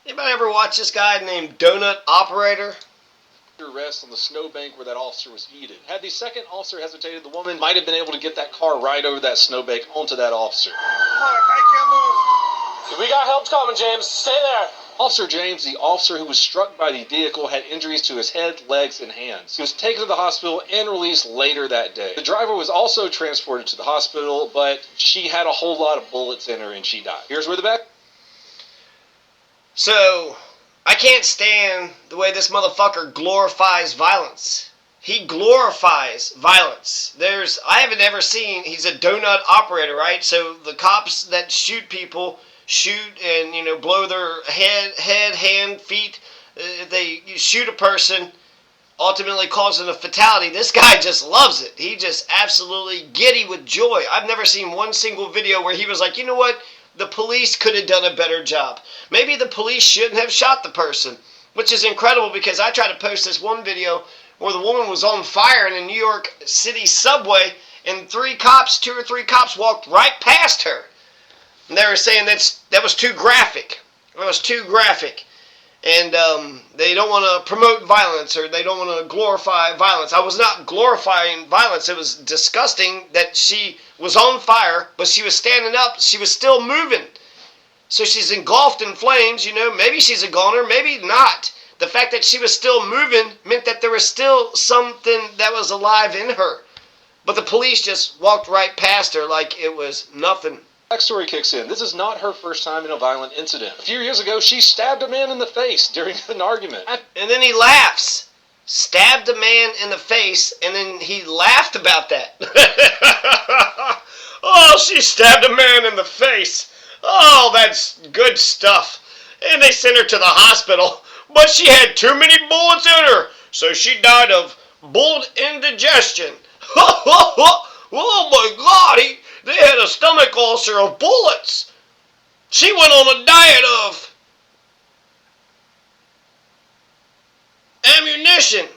Anybody ever watch this guy named Donut Operator? Arrest on the snowbank where that officer was heated. Had the second officer hesitated, the woman might have been able to get that car right over that snowbank onto that officer. I can't move. We got help coming, James. Stay there. Officer James, the officer who was struck by the vehicle, had injuries to his head, legs, and hands. He was taken to the hospital and released later that day. The driver was also transported to the hospital, but she had a whole lot of bullets in her and she died. Here's where the back. So, I can't stand the way this motherfucker glorifies violence. He glorifies violence. I haven't ever seen, he's a donut operator, right? So the cops that shoot people shoot and, blow their head, hand, feet. They shoot a person, ultimately causing a fatality. This guy just loves it. He just absolutely giddy with joy. I've never seen one single video where he was like, you know what? The police could have done a better job. Maybe the police shouldn't have shot the person, which is incredible because I tried to post this one video where the woman was on fire in a New York City subway and two or three cops walked right past her. And they were saying that was too graphic. It was too graphic. And they don't want to promote violence or they don't want to glorify violence. I was not glorifying violence. It was disgusting that she was on fire, but she was standing up. She was still moving. So she's engulfed in flames, Maybe she's a goner, maybe not. The fact that she was still moving meant that there was still something that was alive in her. But the police just walked right past her like it was nothing. Backstory kicks in. This is not her first time in a violent incident. A few years ago, she stabbed a man in the face during an argument. And then he laughs. Stabbed a man in the face, and then he laughed about that. Oh, she stabbed a man in the face. Oh, that's good stuff. And they sent her to the hospital, but she had too many bullets in her, so she died of bullet indigestion. Oh my God, they had a stomach ulcer of bullets. She went on a diet of ammunition.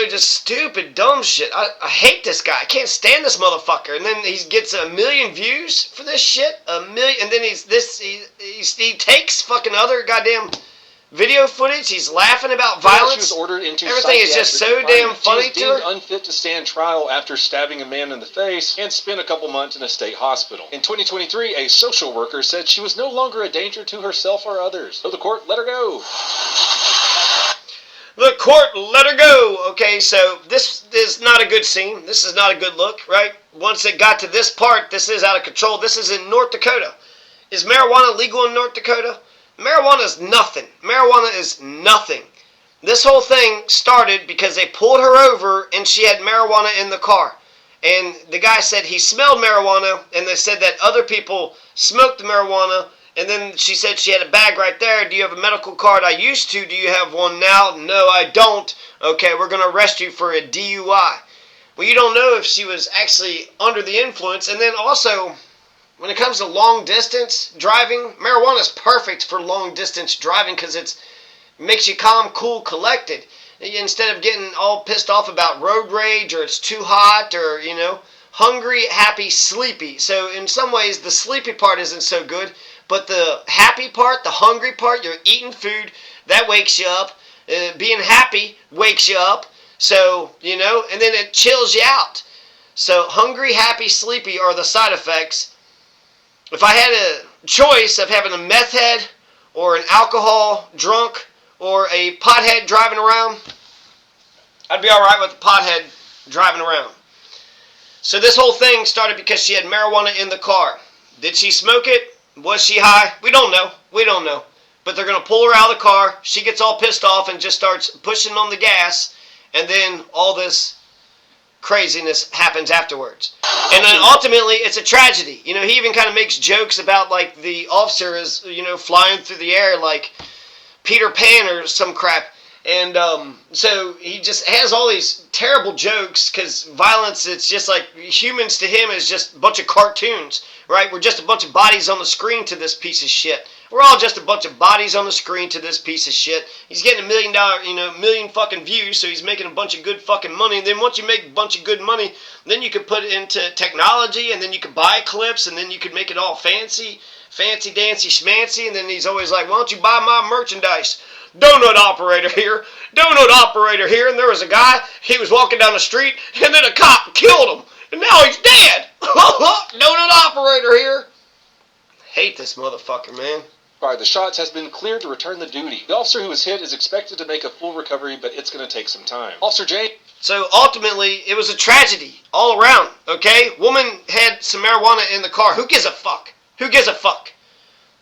Just stupid, dumb shit. I hate this guy. I can't stand this motherfucker. And then he gets 1 million views for this shit. 1 million. And then he takes fucking other goddamn video footage. He's laughing about violence. She was ordered into everything is just so damn funny to her. She was deemed unfit to stand trial after stabbing a man in the face and spent a couple months in a state hospital. In 2023, a social worker said she was no longer a danger to herself or others. So the court let her go. The court let her go. Okay, so this is not a good scene. This is not a good look, right? Once it got to this part, this is out of control. This is in North Dakota. Is marijuana legal in North Dakota? Marijuana is nothing. Marijuana is nothing. This whole thing started because they pulled her over and she had marijuana in the car. And the guy said he smelled marijuana, and they said that other people smoked the marijuana. And then she said she had a bag right there. Do you have a medical card? I used to. Do you have one now? No, I don't. Okay, we're going to arrest you for a DUI. Well, you don't know if she was actually under the influence. And then also, when it comes to long distance driving, marijuana is perfect for long distance driving because it makes you calm, cool, collected. Instead of getting all pissed off about road rage or it's too hot or, hungry, happy, sleepy. So in some ways, the sleepy part isn't so good. But the happy part, the hungry part, you're eating food, that wakes you up. Being happy wakes you up. So, and then it chills you out. So hungry, happy, sleepy are the side effects. If I had a choice of having a meth head or an alcohol drunk or a pothead driving around, I'd be all right with the pothead driving around. So this whole thing started because she had marijuana in the car. Did she smoke it? Was she high? We don't know. We don't know. But they're going to pull her out of the car. She gets all pissed off and just starts pushing on the gas. And then all this craziness happens afterwards. And then ultimately, it's a tragedy. He even kind of makes jokes about, like, the officer is, flying through the air like Peter Pan or some crap. And so he just has all these terrible jokes because violence, it's just like humans to him is just a bunch of cartoons, right? We're just a bunch of bodies on the screen to this piece of shit. We're all just a bunch of bodies on the screen to this piece of shit. He's getting $1 million, million fucking views, so he's making a bunch of good fucking money. And then once you make a bunch of good money, then you could put it into technology, and then you could buy clips, and then you could make it all fancy. fancy dancy schmancy, and then he's always like, why don't you buy my merchandise? Donut operator here, and there was a guy, he was walking down the street, and then a cop killed him, and now he's dead. Donut operator here. Hate this motherfucker, man. By the shots has been cleared to return to duty. The officer who was hit is expected to make a full recovery, but it's going to take some time. Officer James. So ultimately, it was a tragedy all around, okay? Woman had some marijuana in the car. Who gives a fuck? Who gives a fuck?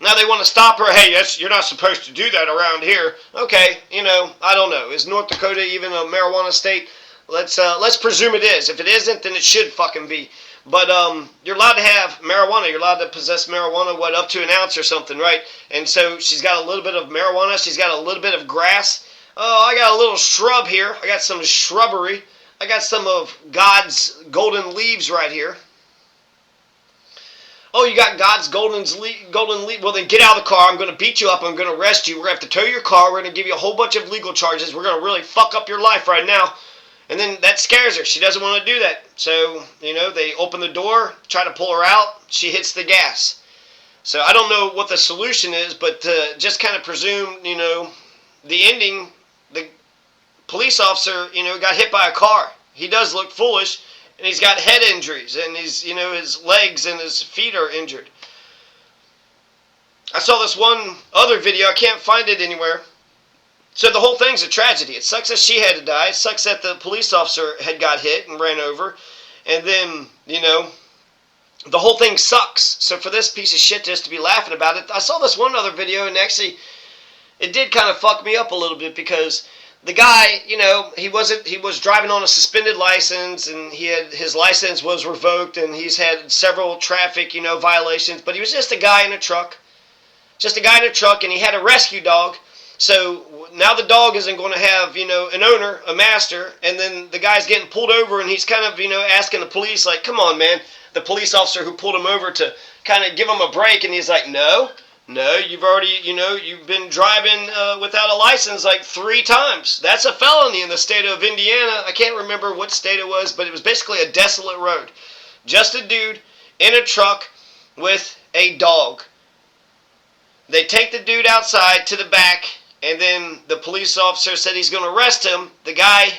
Now they want to stop her. Hey, you're not supposed to do that around here. Okay, I don't know. Is North Dakota even a marijuana state? Let's presume it is. If it isn't, then it should fucking be. But you're allowed to have marijuana. You're allowed to possess marijuana, up to an ounce or something, right? And so she's got a little bit of marijuana. She's got a little bit of grass. Oh, I got a little shrub here. I got some shrubbery. I got some of God's golden leaves right here. Oh, you got God's golden leaf. Well, then get out of the car. I'm going to beat you up. I'm going to arrest you. We're going to have to tow your car. We're going to give you a whole bunch of legal charges. We're going to really fuck up your life right now. And then that scares her. She doesn't want to do that. So, they open the door, try to pull her out. She hits the gas. So I don't know what the solution is, but just kind of presume, the ending, the police officer, got hit by a car. He does look foolish, and he's got head injuries, and he's, his legs and his feet are injured. I saw this one other video. I can't find it anywhere. So the whole thing's a tragedy. It sucks that she had to die. It sucks that the police officer had got hit and ran over. And then, the whole thing sucks. So for this piece of shit just to be laughing about it, I saw this one other video, and actually it did kind of fuck me up a little bit, because the guy, he was driving on a suspended license, and his license was revoked, and he's had several traffic, violations, but he was just a guy in a truck. And he had a rescue dog. So now the dog isn't going to have, an owner, a master, and then the guy's getting pulled over, and he's kind of, asking the police, like, come on, man, the police officer who pulled him over, to kind of give him a break, and he's like, no, you've already, you've been driving without a license like 3 times. That's a felony in the state of Indiana. I can't remember what state it was, but it was basically a desolate road. Just a dude in a truck with a dog. They take the dude outside to the back, and then the police officer said he's going to arrest him. The guy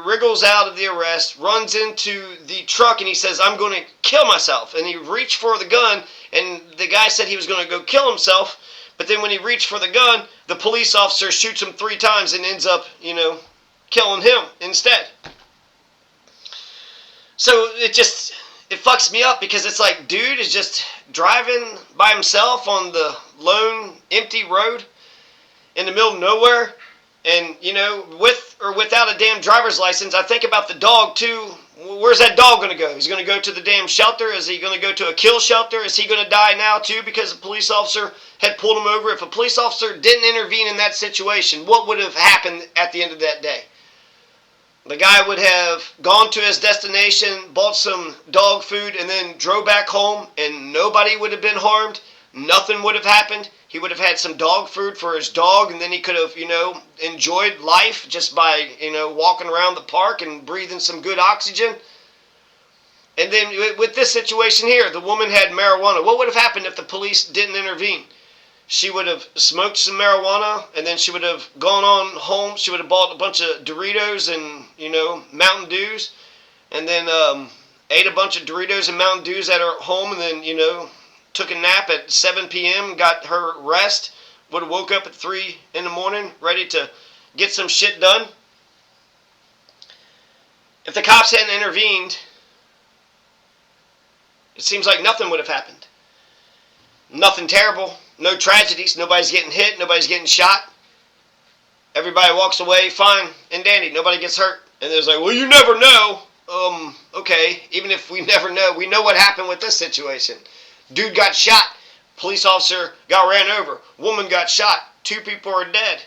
wriggles out of the arrest, runs into the truck, and he says, I'm going to kill myself. And he reached for the gun, and the guy said he was going to go kill himself. But then when he reached for the gun, the police officer shoots him 3 times and ends up, killing him instead. So it fucks me up, because it's like, dude is just driving by himself on the lone, empty road in the middle of nowhere, and, with or without a damn driver's license. I think about the dog, too. Where's that dog going to go? He's going to go to the damn shelter? Is he going to go to a kill shelter? Is he going to die now, too, because a police officer had pulled him over? If a police officer didn't intervene in that situation, what would have happened at the end of that day? The guy would have gone to his destination, bought some dog food, and then drove back home, and nobody would have been harmed. Nothing would have happened. He would have had some dog food for his dog, and then he could have, enjoyed life just by, walking around the park and breathing some good oxygen. And then with this situation here, the woman had marijuana. What would have happened if the police didn't intervene? She would have smoked some marijuana, and then she would have gone on home. She would have bought a bunch of Doritos and, Mountain Dews, and then ate a bunch of Doritos and Mountain Dews at her home, and then, took a nap at 7 p.m., got her rest, would have woke up at 3 in the morning, ready to get some shit done. If the cops hadn't intervened, it seems like nothing would have happened. Nothing terrible, no tragedies, nobody's getting hit, nobody's getting shot. Everybody walks away fine and dandy, nobody gets hurt. And there's like, well, you never know. Okay, even if we never know, we know what happened with this situation. Dude got shot. Police officer got ran over. Woman got shot. 2 people are dead.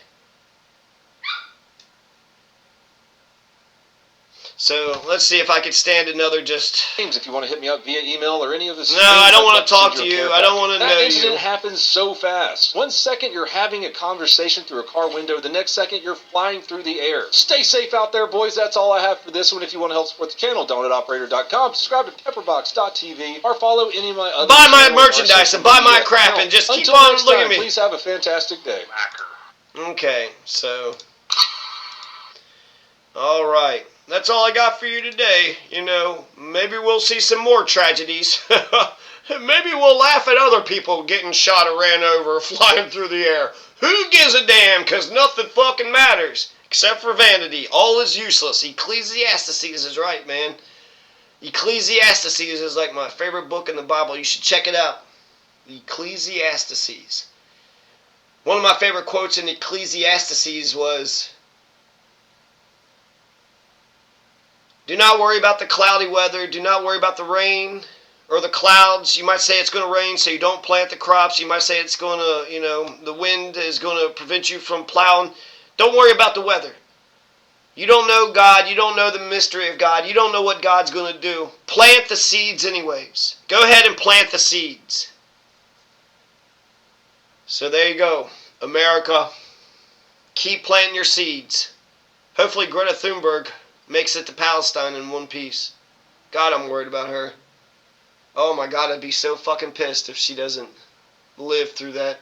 So let's see if I can stand another just... If you want to hit me up via email or any of this. No, I don't want to talk to you. I don't want to know you. That incident happens so fast. 1 second you're having a conversation through a car window. The next second you're flying through the air. Stay safe out there, boys. That's all I have for this one. If you want to help support the channel, donutoperator.com. Subscribe to pepperbox.tv or follow any of my other Buy my merchandise and buy my crap and just keep on looking at me. Please have a fantastic day. Okay, so... Alright. That's all I got for you today. You know, maybe we'll see some more tragedies. Maybe we'll laugh at other people getting shot or ran over or flying through the air. Who gives a damn? Because nothing fucking matters. Except for vanity. All is useless. Ecclesiastes is right, man. Ecclesiastes is like my favorite book in the Bible. You should check it out. Ecclesiastes. One of my favorite quotes in Ecclesiastes was... Do not worry about the cloudy weather. Do not worry about the rain or the clouds. You might say it's going to rain, so you don't plant the crops. You might say it's going to, you know, the wind is going to prevent you from plowing. Don't worry about the weather. You don't know God. You don't know the mystery of God. You don't know what God's going to do. Plant the seeds anyways. Go ahead and plant the seeds. So there you go. America, keep planting your seeds. Hopefully Greta Thunberg makes it to Palestine in one piece. God, I'm worried about her. Oh my God, I'd be so fucking pissed if she doesn't live through that.